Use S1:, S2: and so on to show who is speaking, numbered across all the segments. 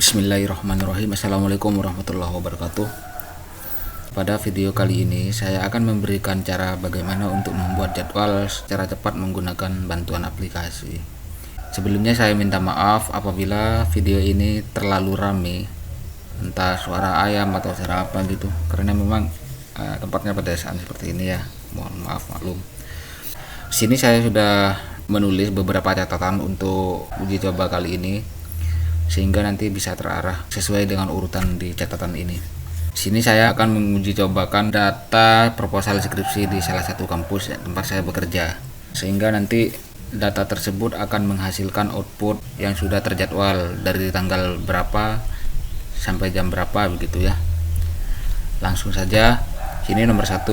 S1: Bismillahirrahmanirrahim. Assalamualaikum warahmatullahi wabarakatuh. Pada video kali ini saya akan memberikan cara bagaimana untuk membuat jadwal secara cepat menggunakan bantuan aplikasi. Sebelumnya saya minta maaf apabila video ini terlalu rame, entah suara ayam atau suara apa gitu, karena memang tempatnya pedesaan seperti ini ya. Mohon maaf maklum. Sini saya sudah menulis beberapa catatan untuk uji coba kali ini, sehingga nanti bisa terarah sesuai dengan urutan di catatan ini. Sini saya akan menguji cobakan data proposal skripsi di salah satu kampus tempat saya bekerja, sehingga nanti data tersebut akan menghasilkan output yang sudah terjadwal dari tanggal berapa sampai jam berapa begitu ya. Langsung saja. Sini nomor 1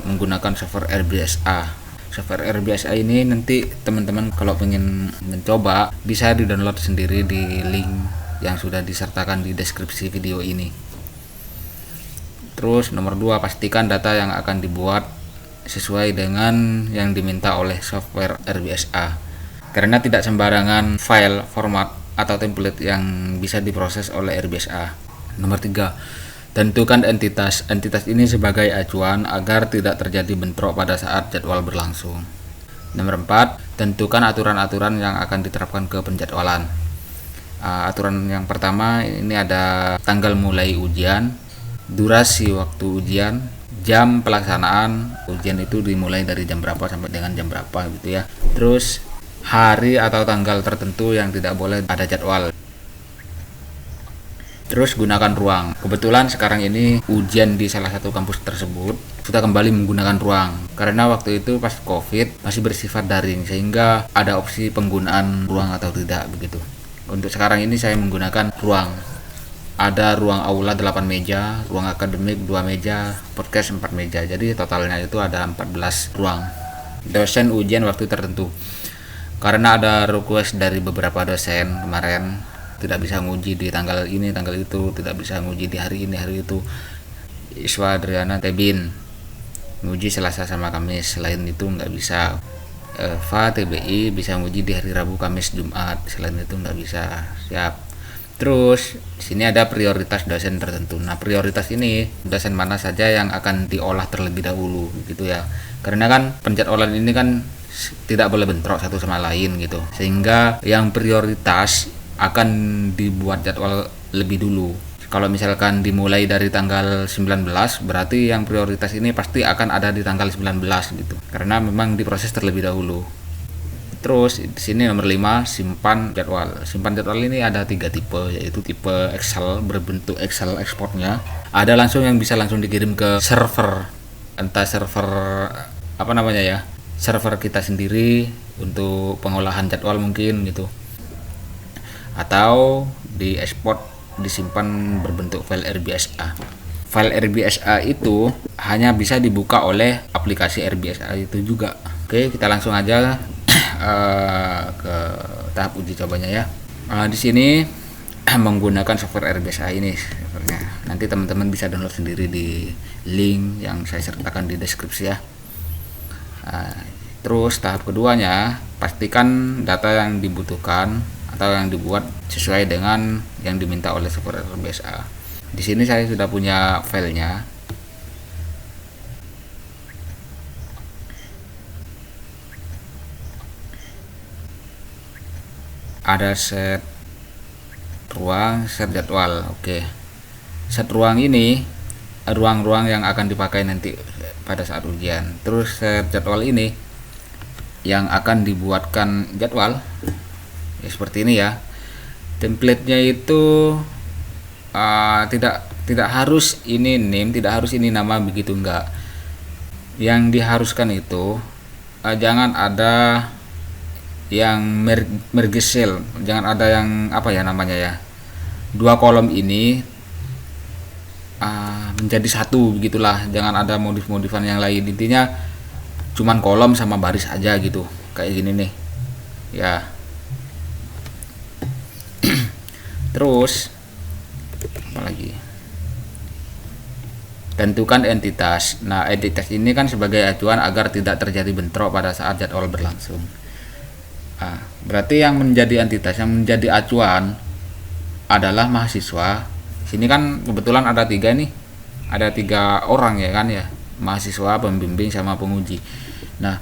S1: menggunakan software RBSA. Software RBSA ini nanti teman-teman kalau pengen mencoba bisa di-download sendiri di link yang sudah disertakan di deskripsi video ini. Terus nomor 2, pastikan data yang akan dibuat sesuai dengan yang diminta oleh software RBSA, karena tidak sembarangan file, format, atau template yang bisa diproses oleh RBSA. Nomor 3, tentukan entitas. Entitas ini sebagai acuan agar tidak terjadi bentrok pada saat jadwal berlangsung. Nomor 4, tentukan aturan-aturan yang akan diterapkan ke penjadwalan. Aturan yang pertama ini ada tanggal mulai ujian, durasi waktu ujian, jam pelaksanaan ujian itu dimulai dari jam berapa sampai dengan jam berapa gitu ya. Terus hari atau tanggal tertentu yang tidak boleh ada jadwal. Terus gunakan ruang. Kebetulan sekarang ini ujian di salah satu kampus tersebut sudah kembali menggunakan ruang, karena waktu itu pas COVID masih bersifat daring, sehingga ada opsi penggunaan ruang atau tidak begitu. Untuk sekarang ini saya menggunakan ruang. Ada ruang aula 8 meja, ruang akademik 2 meja, podcast 4 meja. Jadi totalnya itu ada 14 ruang. Dosen ujian waktu tertentu. Karena ada request dari beberapa dosen kemarin tidak bisa nguji di tanggal ini, tanggal itu, tidak bisa nguji di hari ini, hari itu. Iswa Adriana Tebin nguji Selasa sama Kamis, selain itu nggak bisa. Eva TBI bisa nguji di hari Rabu, Kamis, Jumat, selain itu nggak bisa. Siap. Terus sini ada prioritas dosen tertentu. Nah, prioritas ini dosen mana saja yang akan diolah terlebih dahulu gitu ya. Karena kan penjadwalan ini kan tidak boleh bentrok satu sama lain gitu. Sehingga yang prioritas akan dibuat jadwal lebih dulu. Kalau misalkan dimulai dari tanggal 19, berarti yang prioritas ini pasti akan ada di tanggal 19 gitu. Karena memang diproses terlebih dahulu. Terus di sini nomor 5, simpan jadwal. Simpan jadwal ini ada 3 tipe, yaitu tipe Excel berbentuk Excel exportnya. Ada langsung yang bisa langsung dikirim ke server, entah server apa namanya ya, server kita sendiri untuk pengolahan jadwal mungkin gitu. Atau di export disimpan berbentuk file RBSA. File RBSA itu hanya bisa dibuka oleh aplikasi RBSA itu juga. Oke, kita langsung aja ke tahap uji cobanya ya. Di sini menggunakan software RBSA ini sebenarnya. Nanti teman-teman bisa download sendiri di link yang saya sertakan di deskripsi ya. Terus tahap keduanya, pastikan data yang dibutuhkan atau yang dibuat sesuai dengan yang diminta oleh software RBSA. Di sini saya sudah punya filenya. Ada set ruang, set jadwal. Oke. Set ruang ini ruang-ruang yang akan dipakai nanti pada saat ujian. Terus set jadwal ini yang akan dibuatkan jadwal. Ya, seperti ini ya. Template-nya itu tidak harus ini name, tidak harus ini nama begitu, enggak. Yang diharuskan itu jangan ada yang merge cell, jangan ada yang apa ya namanya ya, 2 kolom ini menjadi satu begitulah, jangan ada modif-modifan yang lain. Intinya cuman kolom sama baris aja gitu, kayak gini nih ya. Terus apa lagi, tentukan entitas. Nah, entitas ini kan sebagai acuan agar tidak terjadi bentrok pada saat jadwal berlangsung. Berarti yang menjadi entitas, yang menjadi acuan adalah mahasiswa. Sini kan kebetulan ada tiga nih, ada 3 orang ya kan ya, mahasiswa, pembimbing sama penguji. Nah,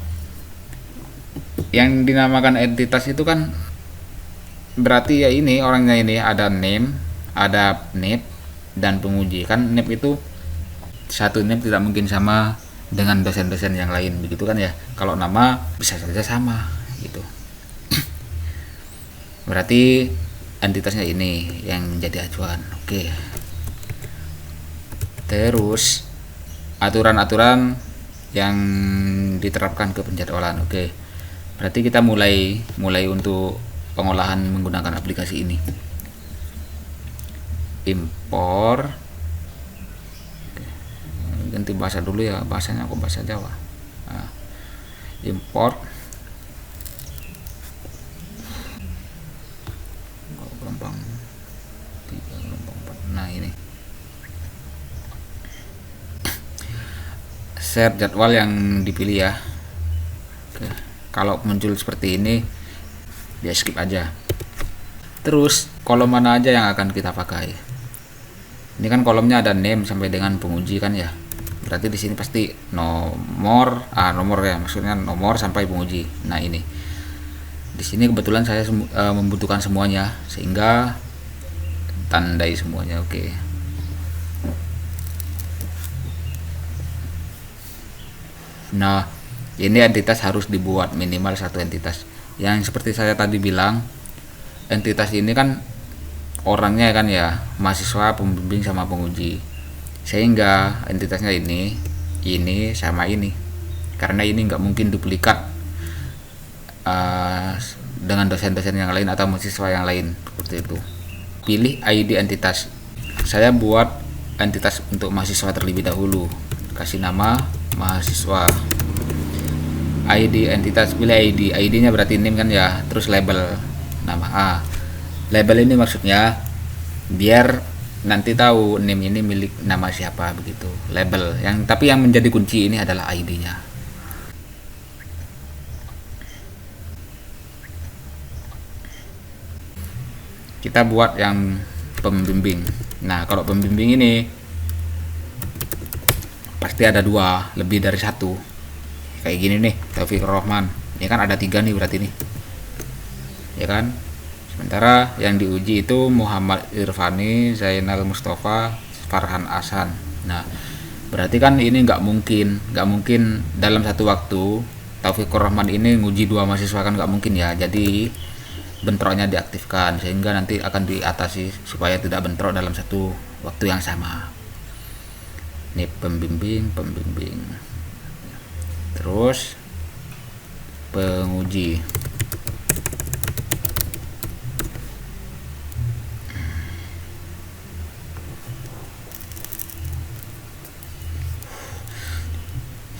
S1: yang dinamakan entitas itu kan berarti ya ini orangnya, ini ada name, ada NIP, dan penguji. Kan NIP itu satu NIP tidak mungkin sama dengan dosen-dosen yang lain begitu kan ya. Kalau nama bisa saja sama gitu. Berarti entitasnya ini yang menjadi acuan. Oke. Terus aturan-aturan yang diterapkan ke penjadwalan. Oke. Berarti kita mulai untuk pengolahan menggunakan aplikasi ini. Impor. Oke. Ganti bahasa dulu ya, bahasanya kok bahasa Jawa. Nah, import gelombang 3, gelombang 4. Nah, ini share jadwal yang dipilih ya. Oke. Kalau muncul seperti ini dia skip aja. Terus kolom mana aja yang akan kita pakai? Ini kan kolomnya ada name sampai dengan penguji kan ya. Berarti di sini pasti nomor ya, maksudnya nomor sampai penguji. Nah, ini. Di sini kebetulan saya membutuhkan semuanya sehingga tandai semuanya. Oke. Nah, ini entitas harus dibuat minimal 1 entitas. Yang seperti saya tadi bilang, entitas ini kan orangnya kan ya, mahasiswa, pembimbing sama penguji. Sehingga entitasnya ini sama ini. Karena ini nggak mungkin duplikat dengan dosen-dosen yang lain atau mahasiswa yang lain seperti itu. Pilih ID entitas. Saya buat entitas untuk mahasiswa terlebih dahulu. Kasih nama mahasiswa. ID entitas, pilih ID-nya berarti name kan ya, terus label nama. Label ini maksudnya biar nanti tahu name ini milik nama siapa begitu. Label tapi yang menjadi kunci ini adalah ID-nya. Kita buat yang pembimbing. Nah, kalau pembimbing ini pasti ada 2, lebih dari 1. Kayak gini nih, Taufikur Rahman. Ini kan ada 3 nih berarti nih, ya kan. Sementara yang diuji itu Muhammad Irfani, Zainal Mustafa, Farhan Hasan. Nah, berarti kan ini nggak mungkin dalam satu waktu Taufikur Rahman ini nguji 2 mahasiswa, kan nggak mungkin ya. Jadi bentroknya diaktifkan sehingga nanti akan diatasi supaya tidak bentrok dalam satu waktu yang sama. Ini pembimbing, terus penguji.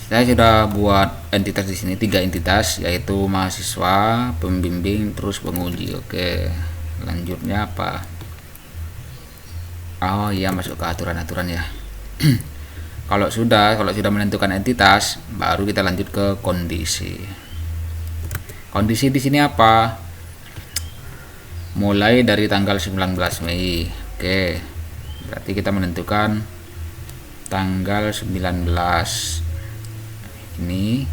S1: Saya sudah buat entitas di sini 3 entitas, yaitu mahasiswa, pembimbing, terus penguji. Oke, lanjutnya apa? Oh iya, masuk ke aturan-aturan ya. Kalau sudah menentukan entitas, baru kita lanjut ke kondisi. Kondisi di sini apa? Mulai dari tanggal 19 Mei. Oke. Berarti kita menentukan tanggal 19. Ini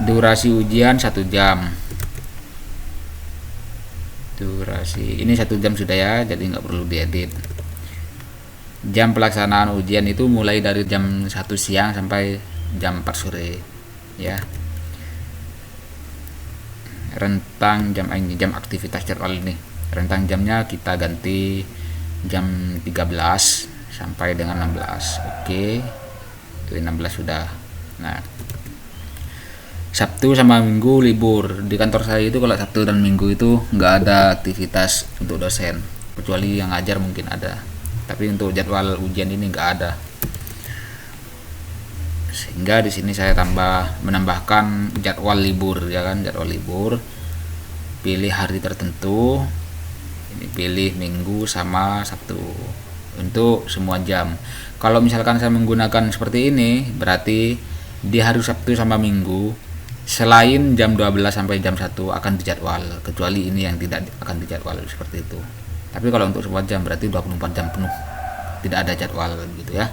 S1: durasi ujian 1 jam. Durasi ini 1 jam sudah ya, jadi nggak perlu diedit. Jam pelaksanaan ujian itu mulai dari jam 1 siang sampai jam 4 sore ya. Rentang jam aktivitas jadwal ini, rentang jamnya kita ganti jam 13 sampai dengan 16. Oke, itu 16 sudah. Nah, Sabtu sama Minggu libur. Di kantor saya itu kalau Sabtu dan Minggu itu nggak ada aktivitas untuk dosen, kecuali yang ngajar mungkin ada. Tapi untuk jadwal ujian ini nggak ada. Sehingga di sini saya menambahkan jadwal libur ya kan, jadwal libur. Pilih hari tertentu. Ini pilih Minggu sama Sabtu untuk semua jam. Kalau misalkan saya menggunakan seperti ini, berarti di hari Sabtu sama Minggu selain jam 12 sampai jam 1 akan dijadwal, kecuali ini yang tidak akan dijadwal seperti itu. Tapi kalau untuk semua jam berarti 24 jam penuh tidak ada jadwal gitu ya.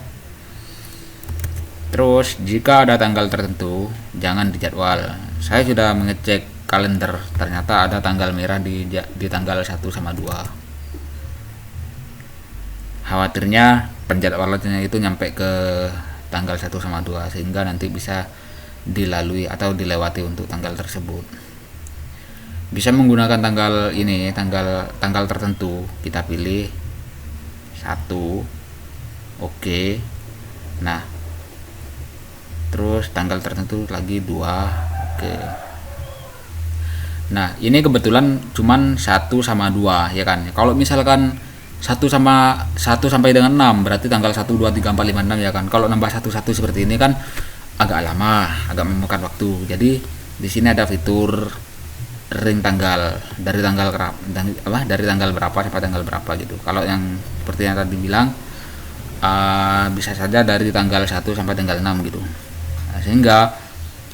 S1: Terus jika ada tanggal tertentu jangan dijadwal. Saya sudah mengecek kalender, ternyata ada tanggal merah di tanggal 1 sama 2. Khawatirnya penjadwalannya itu nyampe ke tanggal 1 sama 2 sehingga nanti bisa dilalui atau dilewati untuk tanggal tersebut. Bisa menggunakan tanggal ini, tanggal tertentu, kita pilih 1. Oke. Nah, terus tanggal tertentu lagi 2. Oke. Nah, ini kebetulan cuman 1 sama 2 ya kan. Kalau misalkan 1 sampai dengan 6 berarti tanggal 1 2 3 4 5 6 ya kan. Kalau nambah 1 seperti ini kan agak lama, agak memakan waktu. Jadi di sini ada fitur ring tanggal dari tanggal berapa sampai tanggal berapa gitu. Kalau yang seperti yang tadi bilang bisa saja dari tanggal 1 sampai tanggal 6 gitu. Nah, sehingga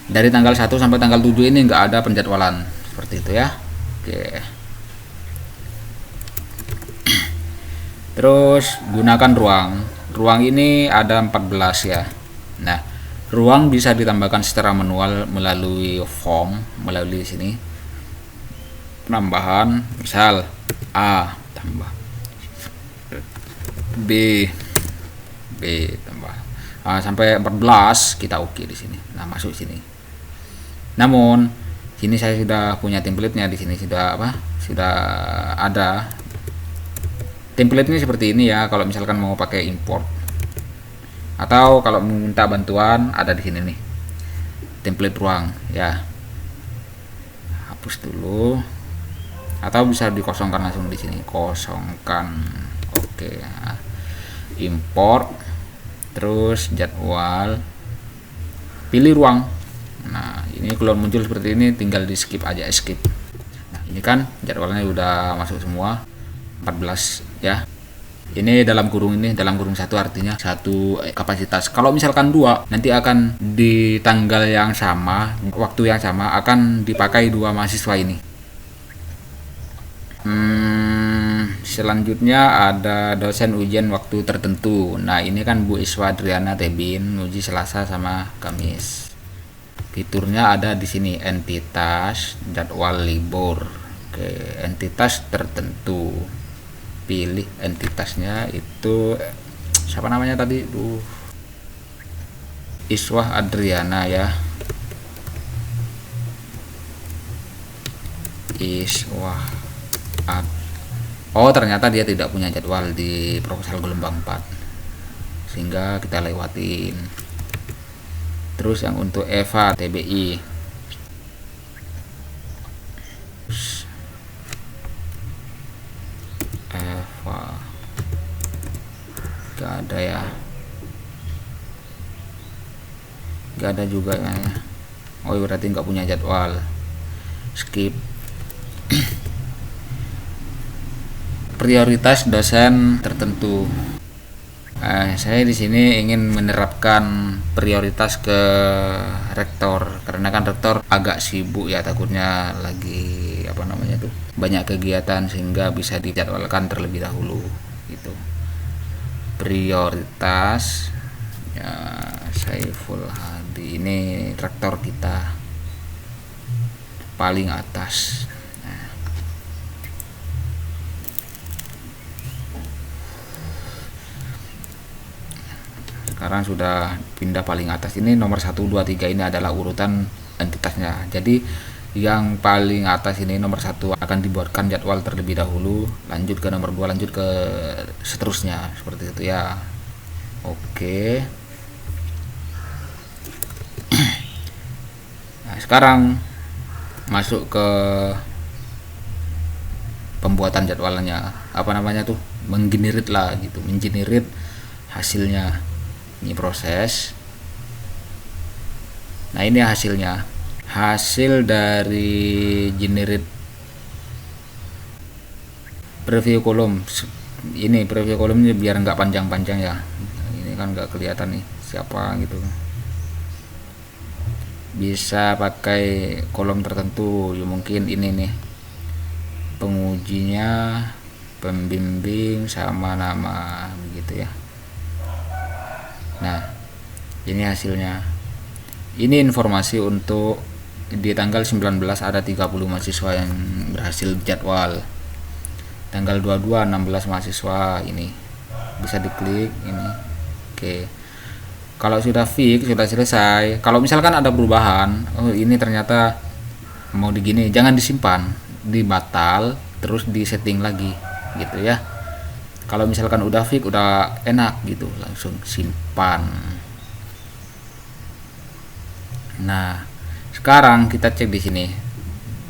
S1: dari tanggal 1 sampai tanggal 7 ini enggak ada penjadwalan seperti itu ya. Oke. Terus gunakan ruang ini ada 14 ya. Nah, ruang bisa ditambahkan secara manual melalui form, melalui sini penambahan, misal A tambah B tambah sampai 14 kita oke di sini. Nah, masuk sini. Namun sini saya sudah punya template-nya, di sini sudah ada template-nya seperti ini ya. Kalau misalkan mau pakai import atau kalau minta bantuan ada di sini nih template ruang ya. Hapus dulu atau bisa dikosongkan langsung di sini, kosongkan. Oke. Nah, import terus jadwal, pilih ruang. Nah, ini kalau muncul seperti ini tinggal di skip aja, skip. Nah, ini kan jadwalnya udah masuk semua 14 ya. Ini dalam kurung 1 artinya 1 kapasitas. Kalau misalkan 2 nanti akan di tanggal yang sama, waktu yang sama akan dipakai 2 mahasiswa ini. Selanjutnya ada dosen ujian waktu tertentu. Nah, ini kan Bu Iswa Adriana Tebin uji Selasa sama Kamis. Fiturnya ada di sini, entitas, jadwal libur. Oke, entitas tertentu. Pilih entitasnya itu siapa namanya tadi? Iswa Adriana ya. Oh, ternyata dia tidak punya jadwal di proposal gelombang 4 sehingga kita lewatin. Terus yang untuk Eva TBI gak ada ya, gak ada juga ya. Oh, berarti nggak punya jadwal, skip. Prioritas dosen tertentu. Saya di sini ingin menerapkan prioritas ke rektor karena kan rektor agak sibuk ya, takutnya lagi banyak kegiatan sehingga bisa dijadwalkan terlebih dahulu gitu. Prioritas ya, Saiful Hadi ini rektor kita paling atas. Sekarang sudah pindah paling atas, ini nomor 1 2 3 ini adalah urutan entitasnya. Jadi yang paling atas ini nomor 1 akan dibuatkan jadwal terlebih dahulu, lanjut ke nomor 2, lanjut ke seterusnya seperti itu ya. Oke. Nah, sekarang masuk ke pembuatan jadwalnya, menggenerit lah gitu, menggenerit hasilnya. Ini proses. Nah, ini hasilnya, hasil dari generate preview kolom. Ini preview kolomnya biar nggak panjang-panjang ya, ini kan nggak kelihatan nih siapa gitu. bisa pakai kolom tertentu ya, mungkin ini nih pengujinya, pembimbing, sama nama begitu ya. Nah, ini hasilnya. Ini informasi untuk di tanggal 19 ada 30 mahasiswa yang berhasil jadwal. Tanggal 22 16 mahasiswa ini. Bisa diklik ini. Oke. Kalau sudah fix, sudah selesai. Kalau misalkan ada perubahan, oh ini ternyata mau digini, jangan disimpan, dibatal, terus di setting lagi gitu ya. Kalau misalkan udah fix, udah enak gitu, langsung simpan. Nah, sekarang kita cek di sini.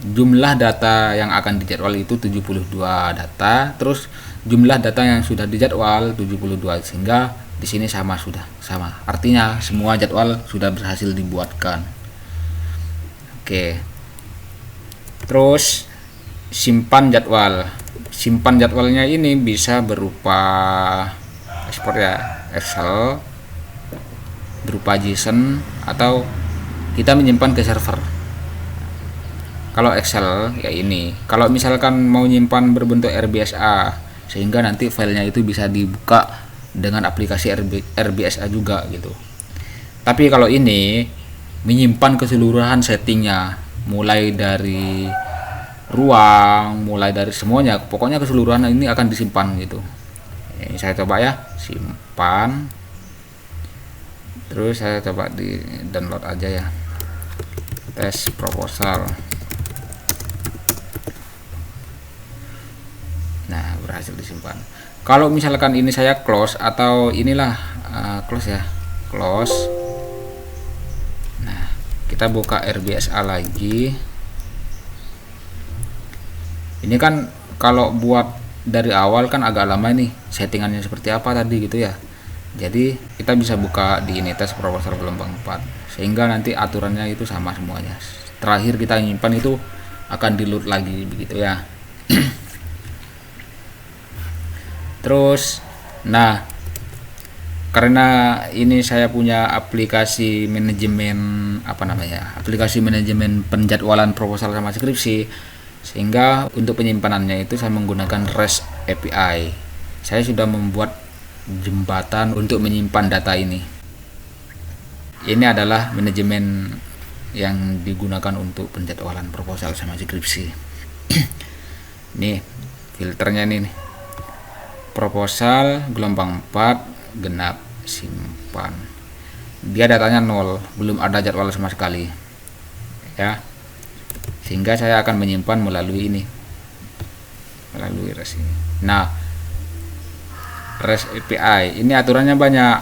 S1: Jumlah data yang akan dijadwal itu 72 data, terus jumlah data yang sudah dijadwal 72, sehingga di sini sudah sama. Artinya semua jadwal sudah berhasil dibuatkan. Oke. Terus simpan jadwal. Simpan jadwalnya ini bisa berupa ekspor ya, Excel, berupa JSON, atau kita menyimpan ke server. Kalau Excel ya ini. Kalau misalkan mau nyimpan berbentuk RBSA, sehingga nanti filenya itu bisa dibuka dengan aplikasi RBSA juga gitu. Tapi kalau ini menyimpan keseluruhan settingnya, mulai dari ruang, mulai dari semuanya, pokoknya keseluruhan ini akan disimpan gitu. Ini saya coba ya, simpan. Terus saya coba di download aja ya, tes proposal. Nah, berhasil disimpan. Kalau misalkan ini saya close, atau inilah close ya, close. Nah, kita buka RBSA lagi. Ini kan kalau buat dari awal kan agak lama nih, settingannya seperti apa tadi gitu ya. Jadi kita bisa buka di ini, tes proposal gelombang 4, sehingga nanti aturannya itu sama semuanya. Terakhir kita nyimpan itu akan di load lagi begitu ya. Terus, nah, karena ini saya punya aplikasi manajemen aplikasi manajemen penjadwalan proposal sama skripsi, sehingga untuk penyimpanannya itu saya menggunakan REST API. Saya sudah membuat jembatan untuk menyimpan data ini. Ini adalah manajemen yang digunakan untuk penjadwalan proposal sama skripsi. Nih filternya nih. Proposal gelombang 4 genap, simpan. Dia datanya 0, belum ada jadwal sama sekali ya, sehingga saya akan menyimpan melalui ini, melalui REST ini. Nah, REST API ini aturannya banyak,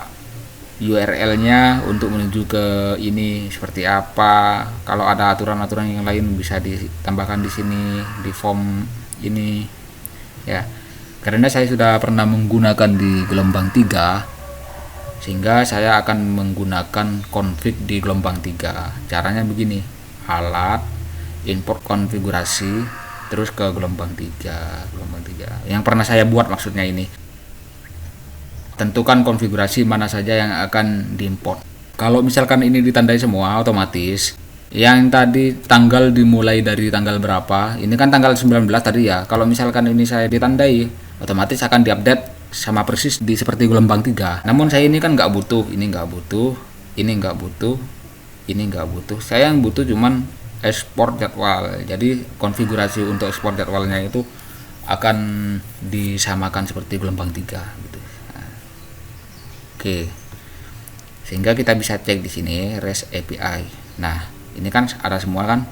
S1: URL-nya untuk menuju ke ini seperti apa. Kalau ada aturan-aturan yang lain bisa ditambahkan di sini di form ini ya. Karena saya sudah pernah menggunakan di gelombang 3, sehingga saya akan menggunakan config di gelombang 3. Caranya begini, alat, import konfigurasi, terus ke gelombang 3. Yang pernah saya buat maksudnya ini. Tentukan konfigurasi mana saja yang akan diimport. Kalau misalkan ini ditandai semua otomatis, yang tadi tanggal dimulai dari tanggal berapa, ini kan tanggal 19 tadi ya. Kalau misalkan ini saya ditandai, otomatis akan diupdate sama persis di seperti gelombang 3. Namun saya ini kan nggak butuh, ini nggak butuh, ini nggak butuh, ini nggak butuh. Saya yang butuh cuman ekspor jadwal. Jadi konfigurasi untuk ekspor jadwalnya itu akan disamakan seperti gelombang 3 gitu. Nah, oke. Sehingga kita bisa cek di sini REST API. Nah, ini kan ada semua kan,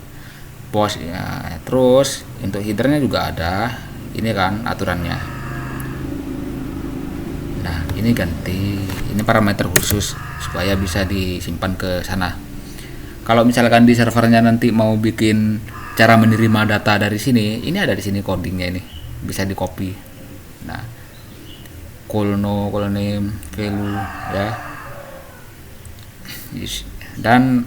S1: post ya. Terus untuk headernya juga ada. Ini kan aturannya. Nah, ini ganti, ini parameter khusus supaya bisa disimpan ke sana. Kalau misalkan di servernya nanti mau bikin cara menerima data dari sini, ini ada di sini codingnya, ini bisa di copy. Nah, call name, value ya. Dan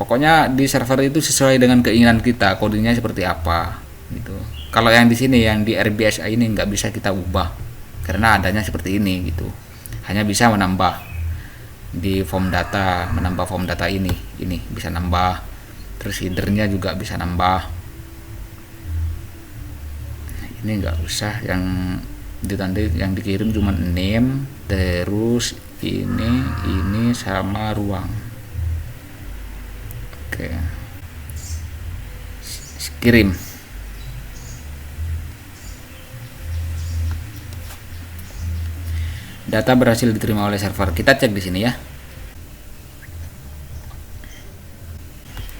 S1: pokoknya di server itu sesuai dengan keinginan kita, codingnya seperti apa gitu. Kalau yang di sini, yang di RBSA ini nggak bisa kita ubah karena adanya seperti ini gitu, hanya bisa menambah. di form data, menambah form data ini bisa nambah, terus headernya juga bisa nambah. Ini nggak usah, yang ditandai yang dikirim cuma name, terus ini sama ruang. Oke, kirim. Data berhasil diterima oleh server. Kita cek di sini ya.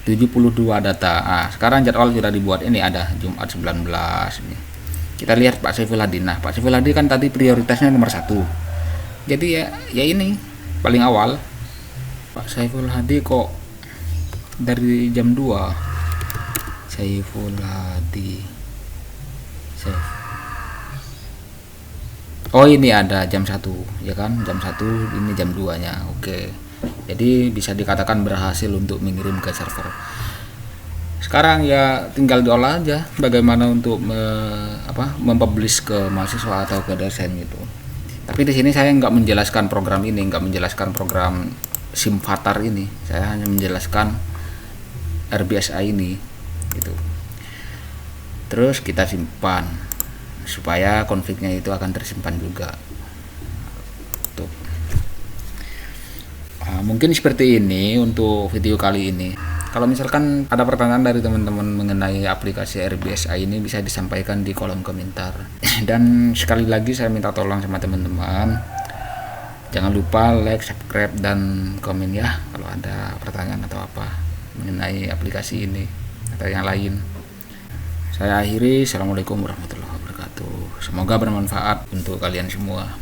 S1: 72 data. Sekarang jadwal sudah dibuat. Ini ada Jumat 19 ini. Kita lihat Pak Saiful Hadi. Nah, Pak Saiful Hadi kan tadi prioritasnya nomor 1. Jadi ya ini paling awal. Pak Saiful Hadi kok dari jam 2. Saiful Hadi. Oh, ini ada jam 1 ya kan, jam 1, ini jam 2 nya. Oke, jadi bisa dikatakan berhasil untuk mengirim ke server. Sekarang ya tinggal diolah aja bagaimana untuk mempublish ke mahasiswa atau ke dosen gitu. Tapi di sini saya nggak menjelaskan program ini, nggak menjelaskan program Simvatar ini, saya hanya menjelaskan RBSI ini gitu. Terus kita simpan supaya konfliknya itu akan tersimpan juga. Tuh. Mungkin seperti ini untuk video kali ini. Kalau misalkan ada pertanyaan dari teman-teman mengenai aplikasi RBSI ini, bisa disampaikan di kolom komentar. Dan sekali lagi saya minta tolong sama teman-teman, jangan lupa like, subscribe, dan komen ya kalau ada pertanyaan atau apa mengenai aplikasi ini atau yang lain. Saya akhiri. Assalamualaikum warahmatullahi wabarakatuh. Semoga bermanfaat untuk kalian semua.